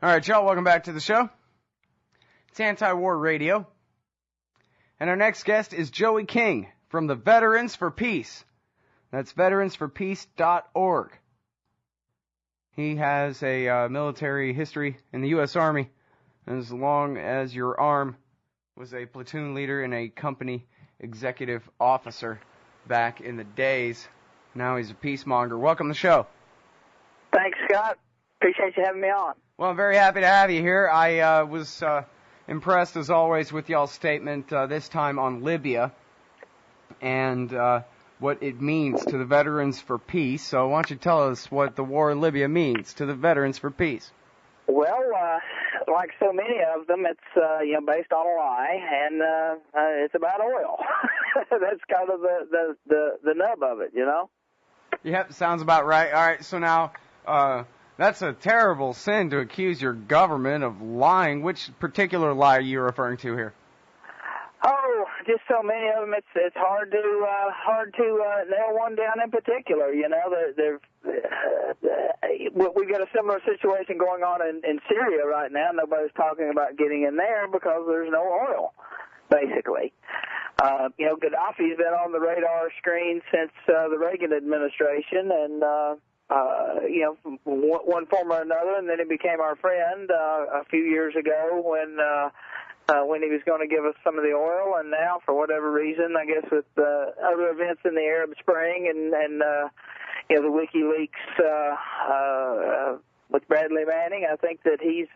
All right, y'all, welcome back to the show. It's Anti-War Radio. And our next guest is Joey King from the Veterans for Peace. That's veteransforpeace.org. He has a military history in the U.S. Army, as long as your arm was a platoon leader and a company executive officer back in the days. Now he's a peacemonger. Welcome to the show. Thanks, Scott. Appreciate you having me on. Well, I'm very happy to have you here. I was impressed, as always, with y'all's statement this time on Libya and what it means to the Veterans for Peace. So why don't you tell us what the war in Libya means to the Veterans for Peace? Well, like so many of them, it's based on a lie, and it's about oil. That's kind of the nub of it, you know? Yep, sounds about right. All right, so now that's a terrible sin to accuse your government of lying. Which particular lie are you referring to here? Oh, just so many of them. It's hard to nail one down in particular. You know, we've got a similar situation going on in Syria right now. Nobody's talking about getting in there because there's no oil, basically. Gaddafi's been on the radar screen since the Reagan administration, and one form or another, and then he became our friend a few years ago when he was going to give us some of the oil, and now, for whatever reason, I guess with other events in the Arab Spring and the WikiLeaks with Bradley Manning, I think that he's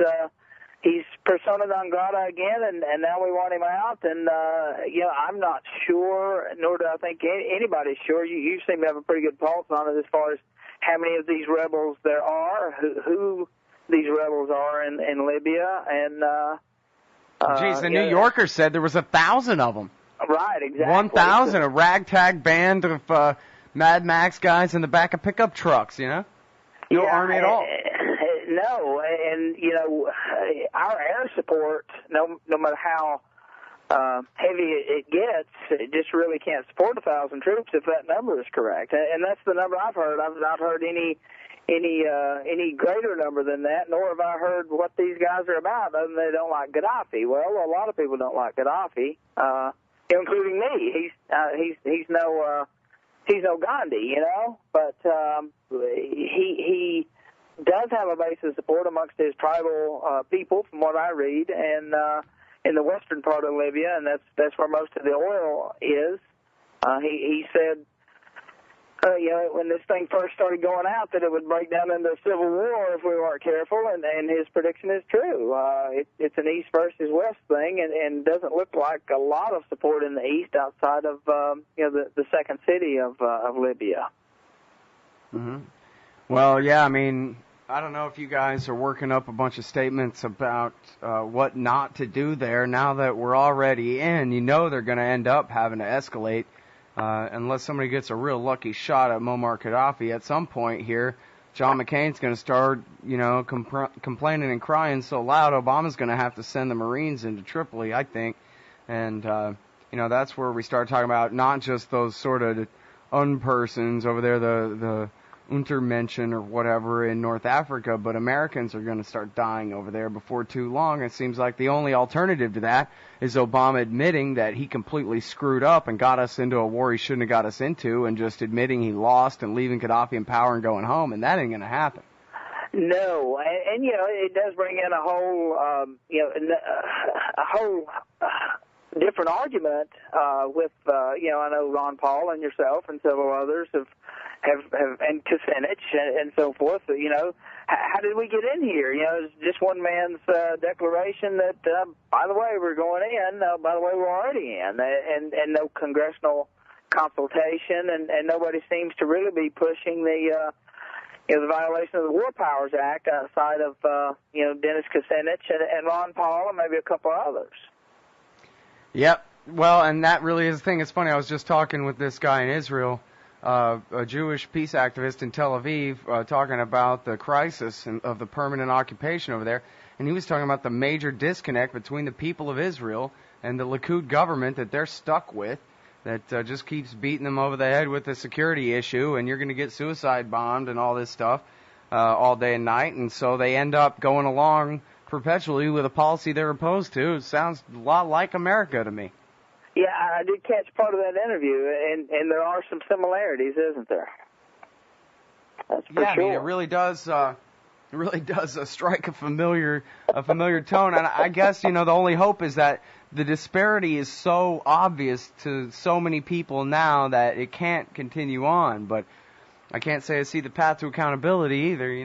persona non grata again, and now we want him out. And I'm not sure, nor do I think anybody's sure. You seem to have a pretty good pulse on it as far as how many of these rebels there are, who these rebels are in Libya, and geez, the New Yorker said there was 1,000 of them. Right, exactly. 1,000, a ragtag band of Mad Max guys in the back of pickup trucks, you know? No army at all. No, and, our air support, no matter how heavy it gets, it just really can't support 1,000 troops if that number is correct. And that's the number I've heard. I've not heard any greater number than that, nor have I heard what these guys are about, other than they don't like Gaddafi. Well, a lot of people don't like Gaddafi, including me. He's no Gandhi, you know, but he does have a base of support amongst his tribal people, from what I read, and in the western part of Libya, and that's where most of the oil is. He said, when this thing first started going out, that it would break down into a civil war if we weren't careful, and his prediction is true. It's an east versus west thing, and doesn't look like a lot of support in the east outside of the second city of Libya. Mm-hmm. Well, yeah, I mean, I don't know if you guys are working up a bunch of statements about what not to do there. Now that we're already in, they're going to end up having to escalate. Unless somebody gets a real lucky shot at Muammar Gaddafi at some point here, John McCain's going to start, complaining and crying so loud, Obama's going to have to send the Marines into Tripoli, I think. And, that's where we start talking about not just those sort of unpersons over there, the Untermenschen or whatever in North Africa, but Americans are going to start dying over there before too long. It seems like the only alternative to that is Obama admitting that he completely screwed up and got us into a war he shouldn't have got us into, and just admitting he lost and leaving Gaddafi in power and going home, and that ain't going to happen. No, and it does bring in a whole different argument with I know Ron Paul and yourself and several others have and Kucinich and so forth. How did we get in here? It's just one man's declaration that, by the way, we're going in. By the way, we're already in, and no congressional consultation, and nobody seems to really be pushing the violation of the War Powers Act outside of Dennis Kucinich and Ron Paul and maybe a couple others. Yep. Well, and that really is the thing. It's funny. I was just talking with this guy in Israel, a Jewish peace activist in Tel Aviv, talking about the crisis of the permanent occupation over there. And he was talking about the major disconnect between the people of Israel and the Likud government that they're stuck with, that just keeps beating them over the head with the security issue, and you're going to get suicide bombed and all this stuff. all day and night, and so they end up going along perpetually with a policy they're opposed to. It sounds a lot like America to me. Yeah, I did catch part of that interview, and there are some similarities, isn't there? That's for sure. I mean, it really does. It really does strike a familiar tone, and I guess the only hope is that the disparity is so obvious to so many people now that it can't continue on. But I can't say I see the path to accountability either.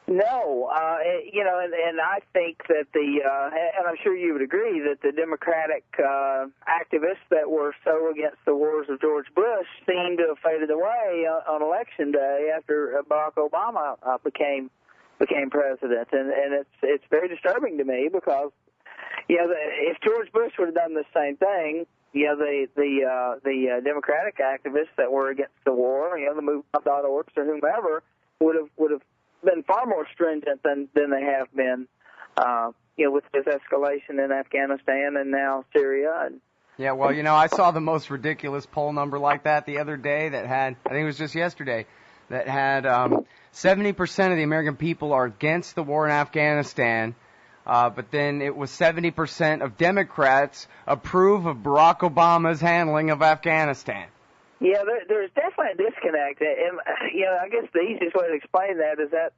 No, and I think that and I'm sure you would agree that the Democratic activists that were so against the wars of George Bush seem to have faded away on Election Day after Barack Obama became president, and it's very disturbing to me because if George Bush would have done the same thing, the Democratic activists that were against the war, the Movement.org or whomever would have been far more stringent than they have been, with this escalation in Afghanistan and now Syria. Yeah, well, I saw the most ridiculous poll number like that the other day that had, I think it was just yesterday, that had 70% of the American people are against the war in Afghanistan, but then it was 70% of Democrats approve of Barack Obama's handling of Afghanistan. Yeah, there's definitely a disconnect, and I guess the easiest way to explain that is that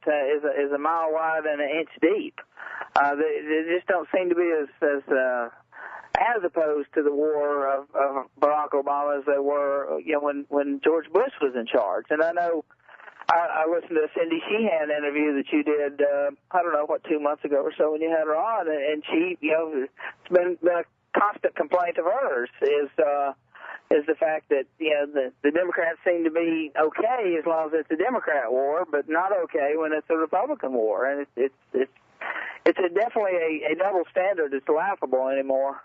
is a mile wide and an inch deep. They just don't seem to be as opposed to the war of Barack Obama as they were, when George Bush was in charge. And I know I listened to a Cindy Sheehan interview that you did, 2 months ago or so when you had her on, and she, it's been a constant complaint of hers is the fact that the Democrats seem to be okay as long as it's a Democrat war, but not okay when it's a Republican war, and it's definitely a double standard that's laughable anymore.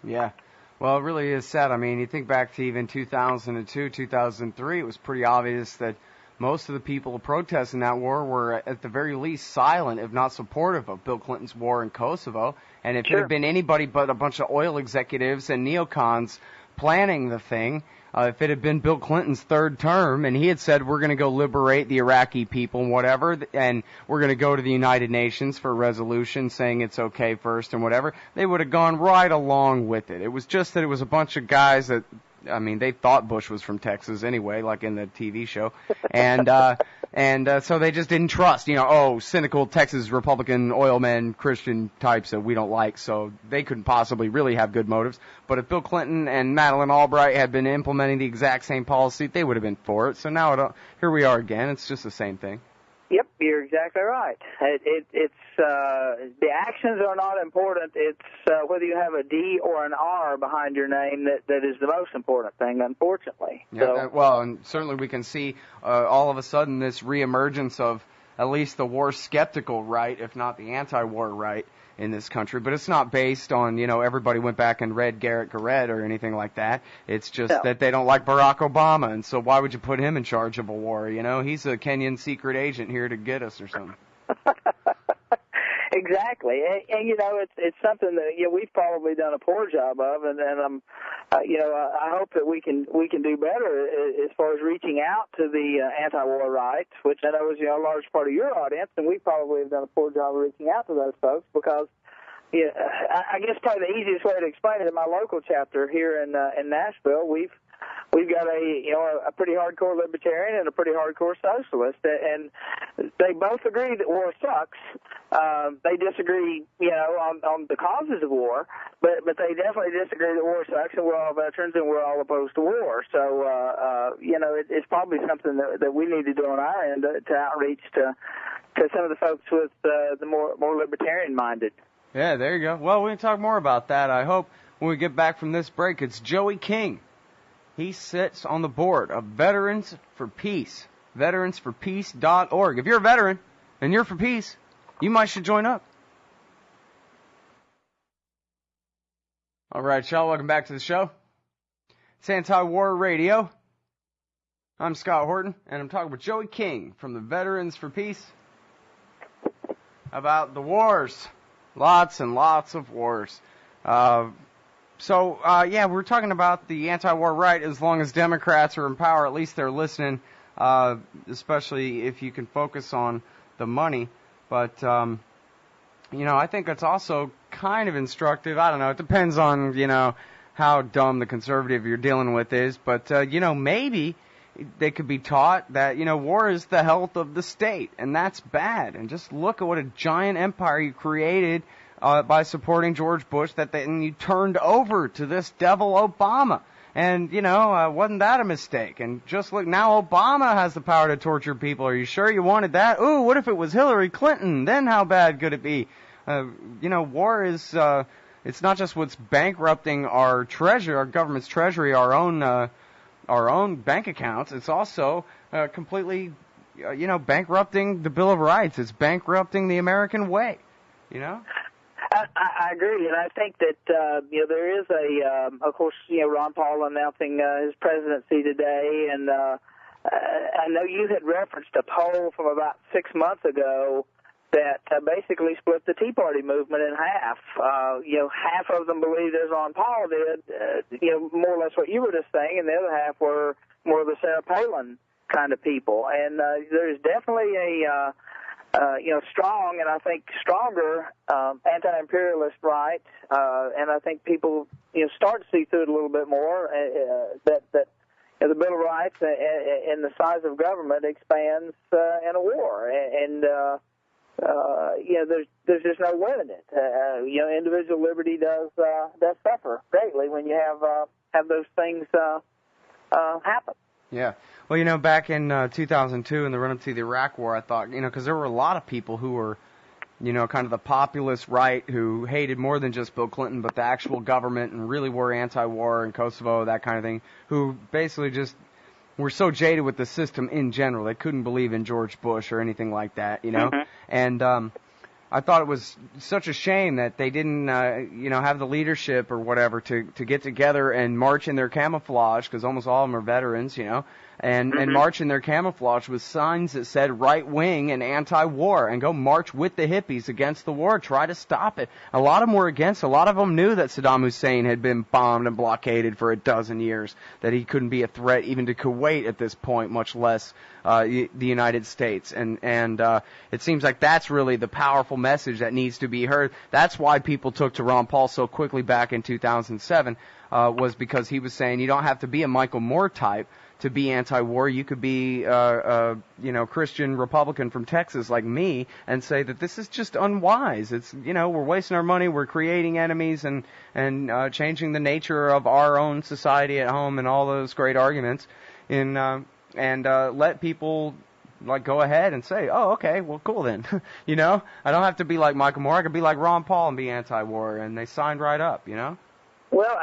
Yeah, well, it really is sad. I mean, you think back to even 2002, 2003, it was pretty obvious that most of the people protesting that war were at the very least silent, if not supportive of Bill Clinton's war in Kosovo, and if it had been anybody but a bunch of oil executives and neocons planning the thing, if it had been Bill Clinton's third term and he had said we're going to go liberate the Iraqi people and whatever, and we're going to go to the United Nations for a resolution saying it's okay first and whatever, they would have gone right along with it. It was just that it was a bunch of guys that, I mean, they thought Bush was from Texas anyway, like in the TV show, and so they just didn't trust, cynical Texas Republican oil men, Christian types that we don't like, so they couldn't possibly really have good motives. But if Bill Clinton and Madeleine Albright had been implementing the exact same policy, they would have been for it. So now here we are again. It's just the same thing. Yep, you're exactly right. It's the actions are not important. It's whether you have a D or an R behind your name that is the most important thing, unfortunately. Yeah, well, and certainly we can see all of a sudden this reemergence of at least the war skeptical right, if not the anti-war right, in this country. But it's not based on, everybody went back and read Garrett Garrett or anything like that. It's just that they don't like Barack Obama, and so why would you put him in charge of a war? He's a Kenyan secret agent here to get us or something. Exactly, and it's something that we've probably done a poor job of, and I'm, I hope that we can do better as far as reaching out to the anti-war right, which I know is a large part of your audience, and we probably have done a poor job of reaching out to those folks because, I guess probably the easiest way to explain it in my local chapter here in Nashville, we've got a pretty hardcore libertarian and a pretty hardcore socialist, and they both agree that war sucks. They disagree, on the causes of war, but they definitely disagree that war sucks, and we're all veterans and we're all opposed to war. So, it's probably something that we need to do on our end to outreach to some of the folks with the more libertarian-minded. Yeah, there you go. Well, we can talk more about that, I hope, when we get back from this break. It's Joey King. He sits on the board of Veterans for Peace, veteransforpeace.org. If you're a veteran and you're for peace, you might should join up. All right, y'all, welcome back to the show. It's Anti-War Radio. I'm Scott Horton, and I'm talking with Joey King from the Veterans for Peace about the wars. Lots and lots of wars. We're talking about the anti-war right. As long as Democrats are in power, at least they're listening, especially if you can focus on the money. But, I think it's also kind of instructive. I don't know. It depends on, how dumb the conservative you're dealing with is. But, maybe they could be taught that, war is the health of the state, and that's bad. And just look at what a giant empire you created by supporting George Bush that then you turned over to this devil Obama. And, wasn't that a mistake? And just look, now Obama has the power to torture people. Are you sure you wanted that? Ooh, what if it was Hillary Clinton? Then how bad could it be? War is, it's not just what's bankrupting our treasury, our government's treasury, our own bank accounts. It's also completely, bankrupting the Bill of Rights. It's bankrupting the American way, I agree, and I think that there is of course, Ron Paul announcing his presidency today, and I know you had referenced a poll from about 6 months ago that basically split the Tea Party movement in half. Half of them believed, as Ron Paul did, more or less what you were just saying, and the other half were more of the Sarah Palin kind of people. And there's definitely a strong, and I think stronger anti-imperialist right, and I think people, start to see through it a little bit more, that the Bill of Rights and the size of government expands in a war, and there's just no winning it. Individual liberty does suffer greatly when you have those things happen. Yeah. Well, back in 2002 in the run-up to the Iraq War, I thought, because there were a lot of people who were, kind of the populist right who hated more than just Bill Clinton, but the actual government and really were anti-war in Kosovo, that kind of thing, who basically just were so jaded with the system in general. They couldn't believe in George Bush or anything like that, Mm-hmm. And I thought it was such a shame that they didn't, have the leadership or whatever to get together and march in their camouflage, because almost all of them are veterans, and march in their camouflage with signs that said right-wing and anti-war, and go march with the hippies against the war, try to stop it. A lot of them were against. A lot of them knew that Saddam Hussein had been bombed and blockaded for a dozen years, that he couldn't be a threat even to Kuwait at this point, much less the United States. And it seems like that's really the powerful message that needs to be heard. That's why people took to Ron Paul so quickly back in 2007, was because he was saying you don't have to be a Michael Moore type to be anti-war. You could be Christian Republican from Texas like me and say that this is just unwise. It's, we're wasting our money, we're creating enemies and changing the nature of our own society at home and all those great arguments. And let people go ahead and say, oh, okay, well, cool then. I don't have to be like Michael Moore. I could be like Ron Paul and be anti-war. And they signed right up, Well,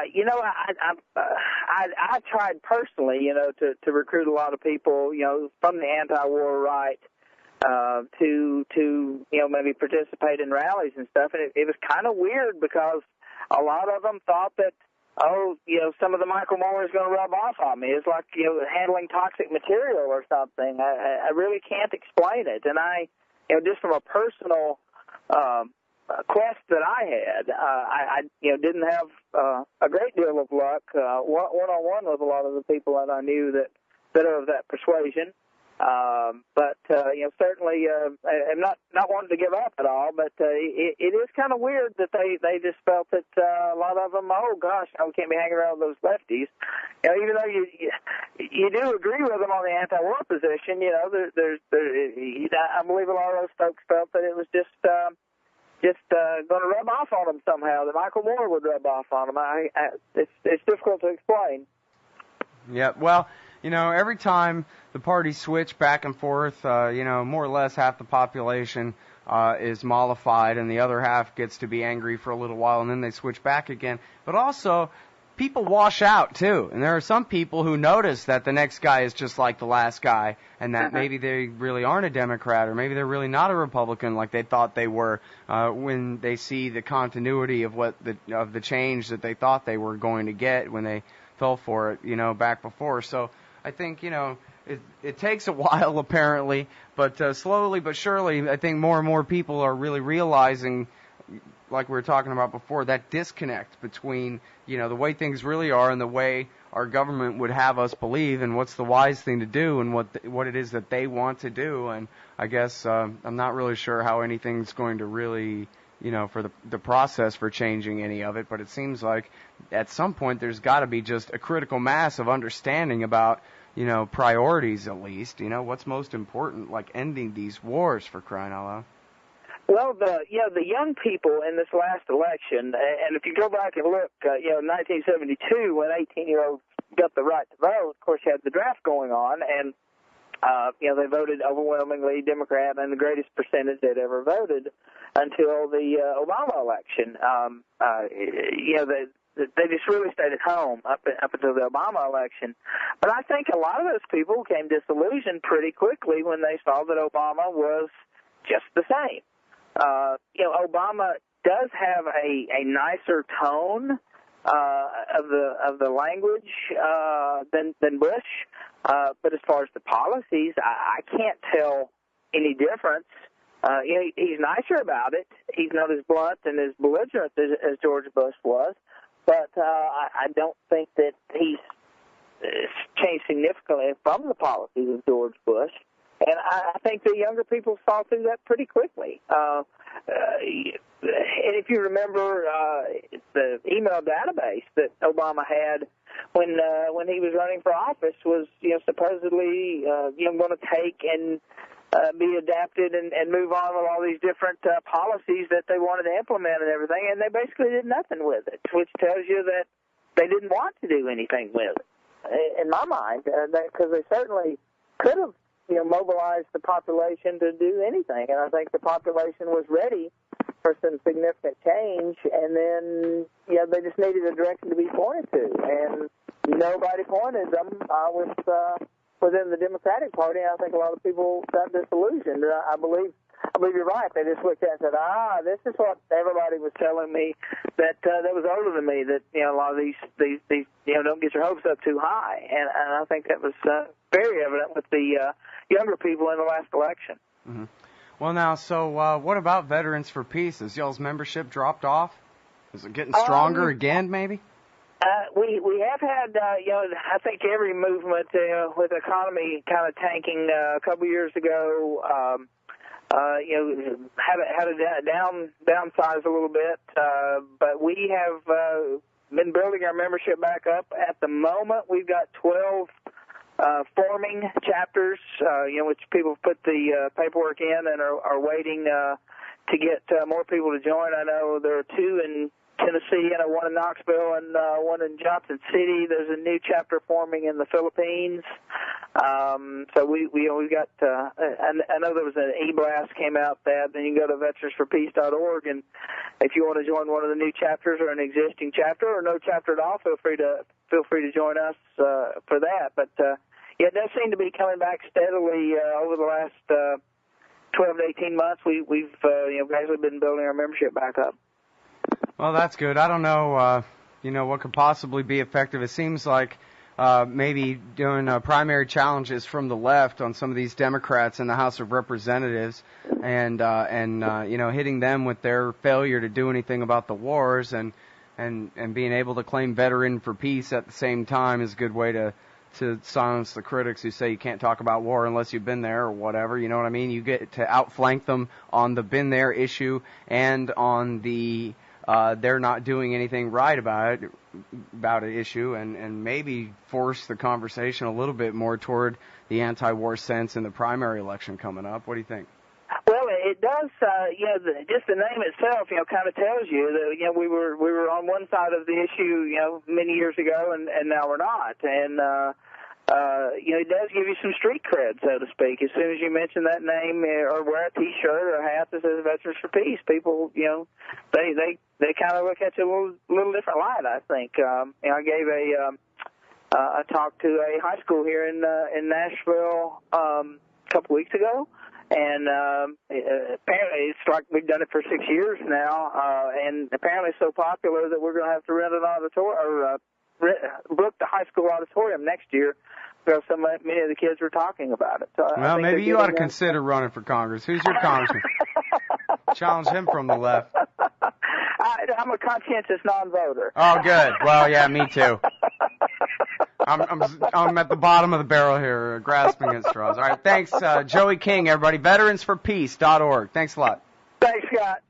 I tried personally, to recruit a lot of people, from the anti-war right, to maybe participate in rallies and stuff, and it was kind of weird because a lot of them thought that, some of the Michael Moore is going to rub off on me. It's like, handling toxic material or something. I really can't explain it, and I just from a personal quest that I had, I didn't have a great deal of luck one-on-one with a lot of the people that I knew that are of that persuasion. But certainly I'm not wanting to give up at all. But it is kind of weird that they just felt that a lot of them, oh gosh, we can't be hanging around with those lefties. Even though you do agree with them on the anti-war position, I believe a lot of those folks felt that it was just going to rub off on them somehow, that Michael Moore would rub off on them. It's difficult to explain. Yeah, well, every time the parties switch back and forth, more or less half the population is mollified and the other half gets to be angry for a little while, and then they switch back again. But also, people wash out, too. And there are some people who notice that the next guy is just like the last guy, and that maybe they really aren't a Democrat, or maybe they're really not a Republican like they thought they were, when they see the continuity of the change that they thought they were going to get when they fell for it, back before. So I think, it takes a while, apparently, but slowly but surely, I think more and more people are really realizing, like we were talking about before, that disconnect between, the way things really are and the way our government would have us believe, and what's the wise thing to do, and what it is that they want to do. And I guess I'm not really sure how anything's going to really, for the process for changing any of it. But it seems like at some point there's got to be just a critical mass of understanding about, priorities at least. What's most important, like ending these wars, for crying out loud. Well, the young people in this last election, and if you go back and look, 1972 when 18-year-olds got the right to vote, of course you had the draft going on, and they voted overwhelmingly Democrat and the greatest percentage they'd ever voted until the Obama election. They just really stayed at home up until the Obama election. But I think a lot of those people became disillusioned pretty quickly when they saw that Obama was just the same. Obama does have a nicer tone of the language than Bush, but as far as the policies, I can't tell any difference. He's nicer about it. He's not as blunt and as belligerent as George Bush was, but I don't think that he's changed significantly from the policies of George Bush. And I think the younger people saw through that pretty quickly. And if you remember, the email database that Obama had when he was running for office was, supposedly, going to take and be adapted and move on with all these different policies that they wanted to implement and everything. And they basically did nothing with it, which tells you that they didn't want to do anything with it, in my mind, because they certainly could have mobilized the population to do anything. And I think the population was ready for some significant change, and then, they just needed a direction to be pointed to. And nobody pointed them within the Democratic Party, and I think a lot of people got disillusioned. I believe you're right. They just looked at it and said, this is what everybody was telling me that was older than me, that, a lot of these don't get your hopes up too high. And I think that was very evident with the younger people in the last election. Mm-hmm. Well, now, so what about Veterans for Peace? Has y'all's membership dropped off? Is it getting stronger again, maybe? We have had, I think every movement with the economy kind of tanking a couple years ago, had a downsize a little bit, but we have been building our membership back up. At the moment, we've got 12 forming chapters, which people put the paperwork in and are waiting to get more people to join. I know there are 2 in Tennessee, and one in Knoxville, and one in Johnson City. There's a new chapter forming in the Philippines. So we got. I know there was an e-blast came out that. Then you can go to veteransforpeace.org, and if you want to join one of the new chapters or an existing chapter or no chapter at all, feel free to join us for that. But it does seem to be coming back steadily over the last 12 to 18 months. We've gradually been building our membership back up. Well, that's good. I don't know, what could possibly be effective. It seems like maybe doing primary challenges from the left on some of these Democrats in the House of Representatives and hitting them with their failure to do anything about the wars and being able to claim veteran for peace at the same time is a good way to silence the critics who say you can't talk about war unless you've been there or whatever. You know what I mean? You get to outflank them on the been there issue and on the they're not doing anything right about it issue, and maybe force the conversation a little bit more toward the anti-war sense in the primary election coming up. What do you think? Well, it does. Just the name itself, kind of tells you that we were on one side of the issue, many years ago, and now we're not. And it does give you some street cred, so to speak. As soon as you mention that name or wear a T-shirt or a hat that says Veterans for Peace, people, they kind of look at you a little different light, I think. I gave a talk to a high school here in Nashville a couple weeks ago, and apparently it's like we've done it for 6 years now, and apparently it's so popular that we're going to have to rent an auditorium or book the high school auditorium next year because many of the kids were talking about it. So well, maybe you ought to consider running for Congress. Who's your congressman? Challenge him from the left. I'm a conscientious non-voter. Oh, good. Well, yeah, me too. I'm at the bottom of the barrel here, grasping at straws. All right, thanks, Joey King, everybody. Veteransforpeace.org. Thanks a lot. Thanks, Scott.